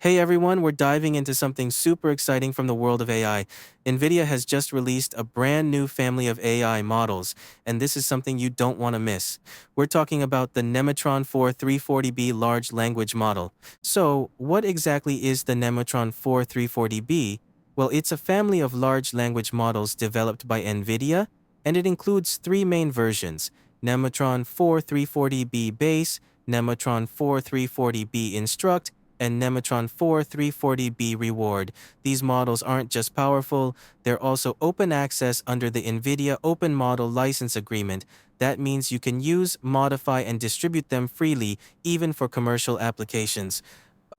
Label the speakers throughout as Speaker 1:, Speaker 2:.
Speaker 1: Hey everyone, we're diving into something super exciting from the world of AI. NVIDIA has just released a brand new family of AI models, and this is something you don't want to miss. We're talking about the Nemotron-4 340B large language model. So, what exactly is the Nemotron-4 340B? Well, it's a family of large language models developed by NVIDIA, and it includes three main versions: Nemotron-4 340B Base, Nemotron-4 340B Instruct, and Nemotron-4 340B Reward. These models aren't just powerful, they're also open access under the NVIDIA Open Model License Agreement. That means you can use, modify, and distribute them freely, even for commercial applications.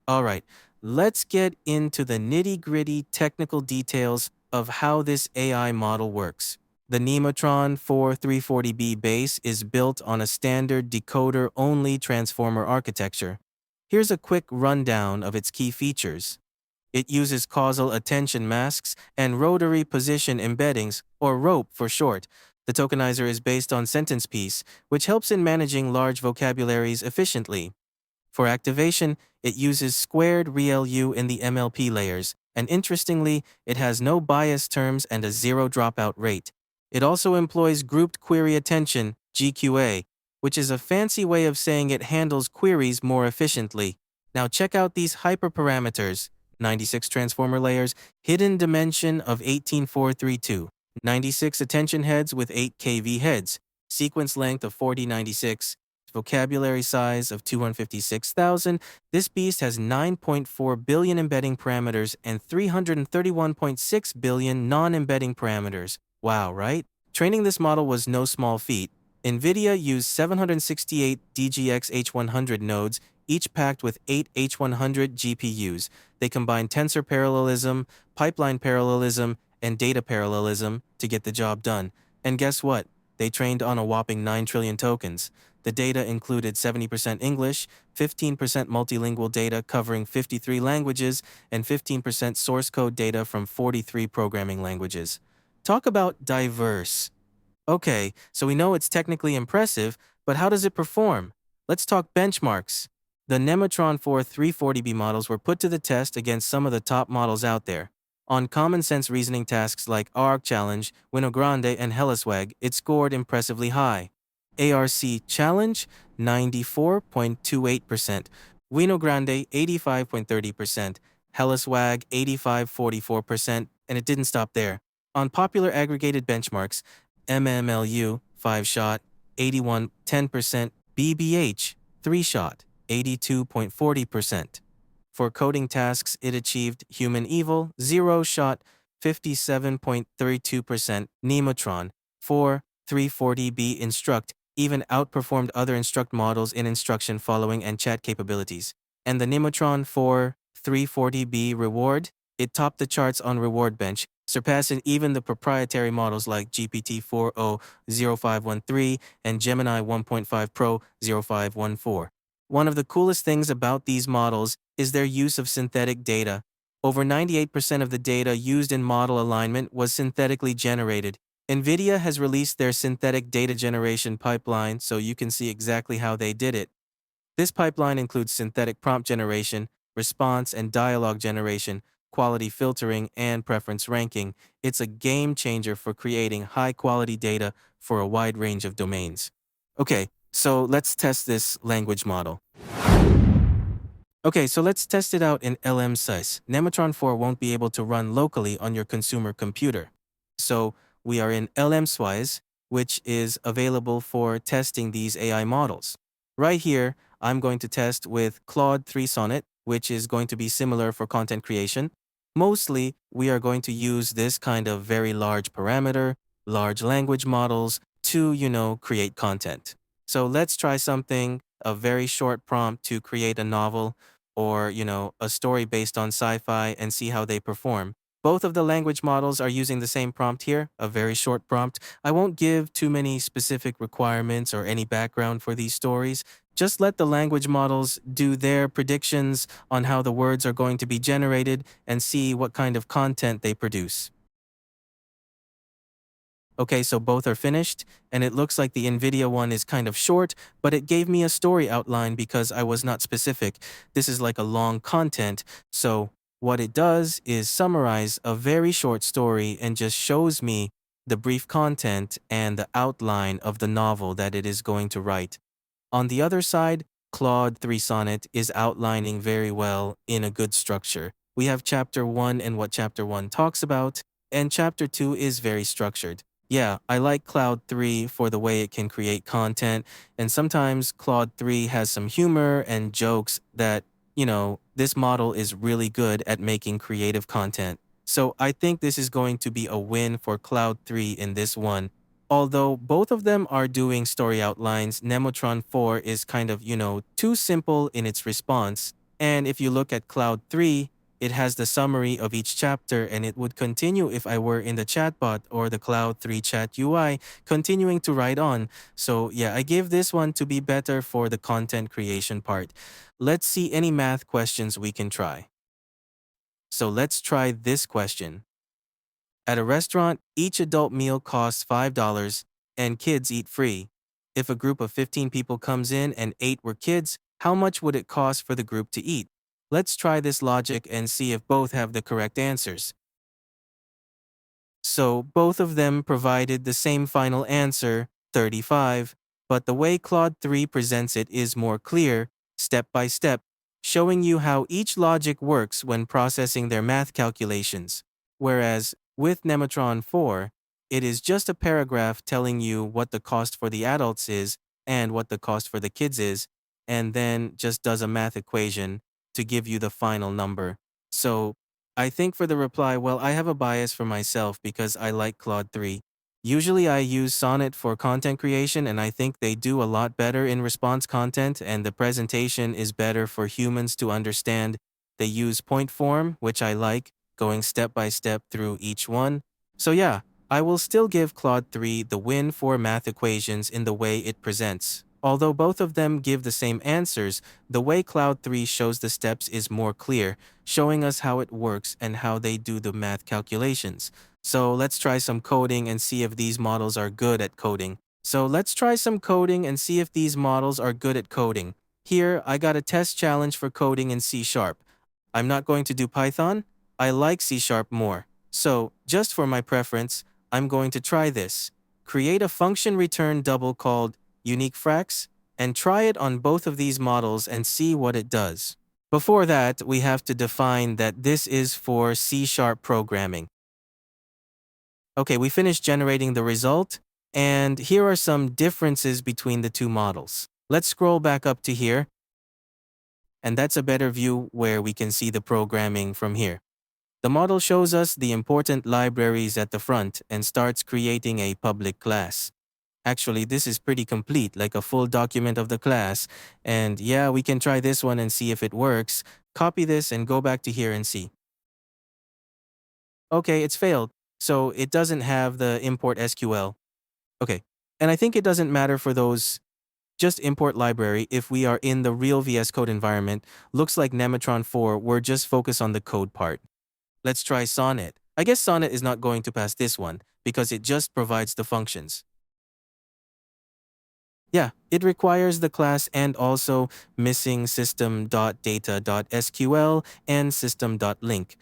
Speaker 1: Alright, let's get into the nitty-gritty technical details of how this AI model works. The Nemotron-4 340B base is built on a standard decoder-only transformer architecture. Here's a quick rundown of its key features. It uses causal attention masks and rotary position embeddings, or ROPE for short. The tokenizer is based on sentence piece, which helps in managing large vocabularies efficiently. For activation, it uses squared ReLU in the MLP layers, and interestingly, it has no bias terms and a zero dropout rate. It also employs grouped query attention, GQA, which is a fancy way of saying it handles queries more efficiently. Now check out these hyperparameters: 96 transformer layers, hidden dimension of 18432, 96 attention heads with 8 kV heads, sequence length of 4096, vocabulary size of 256,000. This beast has 9.4 billion embedding parameters and 331.6 billion non-embedding parameters. Wow, right? Training this model was no small feat. NVIDIA used 768 DGX H100 nodes, each packed with 8 H100 GPUs. They combined tensor parallelism, pipeline parallelism, and data parallelism to get the job done. And guess what? They trained on a whopping 9 trillion tokens. The data included 70% English, 15% multilingual data covering 53 languages, and 15% source code data from 43 programming languages. Talk about diverse. Okay, so we know it's technically impressive, but how does it perform? Let's talk benchmarks. The Nemotron-4 340B models were put to the test against some of the top models out there. On common sense reasoning tasks like ARC Challenge, Winogrande, and Hellaswag, it scored impressively high. ARC Challenge, 94.28%, Winogrande, 85.30%, Hellaswag, 85.44%, and it didn't stop there. On popular aggregated benchmarks, MMLU, 5-shot, 81.10%, BBH, 3-shot, 82.40%. For coding tasks, it achieved Human Evil, 0-shot, 57.32%, Nemotron, 4, 340B Instruct, even outperformed other Instruct models in instruction following and chat capabilities. And the Nemotron-4 340B Reward, it topped the charts on Reward Bench, surpassing even the proprietary models like GPT-4o 0513 and Gemini 1.5 Pro 0514. One of the coolest things about these models is their use of synthetic data. Over 98% of the data used in model alignment was synthetically generated. NVIDIA has released their synthetic data generation pipeline, so you can see exactly how they did it. This pipeline includes synthetic prompt generation, response and dialogue generation, quality filtering, and preference ranking. It's a game changer for creating high-quality data for a wide range of domains. Okay, so let's test this language model. Okay, so let's test it out in LM size. Nemotron-4 won't be able to run locally on your consumer computer. So we are in LM Swize, which is available for testing these AI models. Right here, I'm going to test with Claude 3 Sonnet, which is going to be similar for content creation. Mostly, we are going to use this kind of very large parameter, large language models to, create content. So let's try something, a very short prompt to create a novel or, a story based on sci-fi and see how they perform. Both of the language models are using the same prompt here, a very short prompt. I won't give too many specific requirements or any background for these stories. Just let the language models do their predictions on how the words are going to be generated and see what kind of content they produce. Okay, so both are finished, and it looks like the NVIDIA one is kind of short, but it gave me a story outline because I was not specific. This is like a long content, so what it does is summarize a very short story and just shows me the brief content and the outline of the novel that it is going to write. On the other side, Claude 3 Sonnet is outlining very well in a good structure. We have chapter 1 and what chapter 1 talks about, and chapter 2 is very structured. Yeah, I like Claude 3 for the way it can create content, and sometimes Claude 3 has some humor and jokes that, this model is really good at making creative content. So I think this is going to be a win for Claude 3 in this one. Although both of them are doing story outlines, Nemotron 4 is kind of, too simple in its response. And if you look at Cloud 3, it has the summary of each chapter and it would continue if I were in the chatbot or the Cloud 3 chat UI, continuing to write on. So yeah, I give this one to be better for the content creation part. Let's see any math questions we can try. So let's try this question. At a restaurant, each adult meal costs $5 and kids eat free. If a group of 15 people comes in and 8 were kids, how much would it cost for the group to eat? Let's try this logic and see if both have the correct answers. So both of them provided the same final answer, 35, but the way Claude 3 presents it is more clear, step by step, showing you how each logic works when processing their math calculations. Whereas with Nemotron 4, it is just a paragraph telling you what the cost for the adults is and what the cost for the kids is, and then just does a math equation to give you the final number. So I think for the reply, well, I have a bias for myself because I like Claude 3. Usually I use Sonnet for content creation and I think they do a lot better in response content and the presentation is better for humans to understand. They use point form, which I like, going step by step through each one. So yeah, I will still give Claude 3 the win for math equations in the way it presents. Although both of them give the same answers, the way Claude 3 shows the steps is more clear, showing us how it works and how they do the math calculations. So let's try some coding and see if these models are good at coding. Here, I got a test challenge for coding in C#. I'm not going to do Python. I like C# more. So, just for my preference, I'm going to try this. Create a function return double called unique fracs, and try it on both of these models and see what it does. Before that, we have to define that this is for C# programming. Okay, we finished generating the result, and here are some differences between the two models. Let's scroll back up to here, and that's a better view where we can see the programming from here. The model shows us the important libraries at the front and starts creating a public class. Actually, this is pretty complete, like a full document of the class. And yeah, we can try this one and see if it works. Copy this and go back to here and see. Okay, it's failed. So it doesn't have the import SQL. Okay, and I think it doesn't matter for those. Just import library if we are in the real VS Code environment. Looks like Nemotron 4, we're just focused on the code part. Let's try Sonnet. I guess Sonnet is not going to pass this one because it just provides the functions. Yeah, it requires the class and also missing system.data.sql and system.link.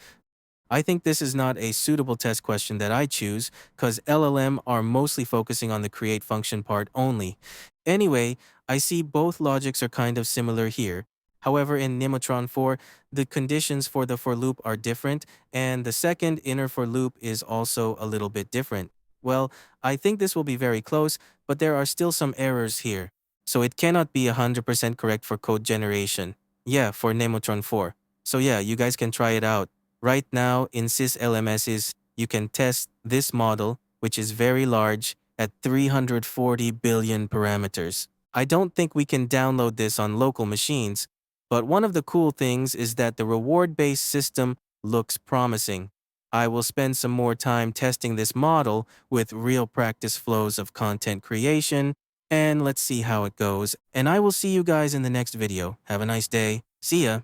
Speaker 1: I think this is not a suitable test question that I choose because LLM are mostly focusing on the create function part only. Anyway, I see both logics are kind of similar here. However, in Nemotron 4, the conditions for the for loop are different, and the second inner for loop is also a little bit different. Well, I think this will be very close, but there are still some errors here. So it cannot be 100% correct for code generation. Yeah, for Nemotron 4. So yeah, you guys can try it out. Right now, in SysLMSs, you can test this model, which is very large, at 340 billion parameters. I don't think we can download this on local machines, but one of the cool things is that the reward-based system looks promising. I will spend some more time testing this model with real practice flows of content creation, and let's see how it goes. And I will see you guys in the next video. Have a nice day. See ya.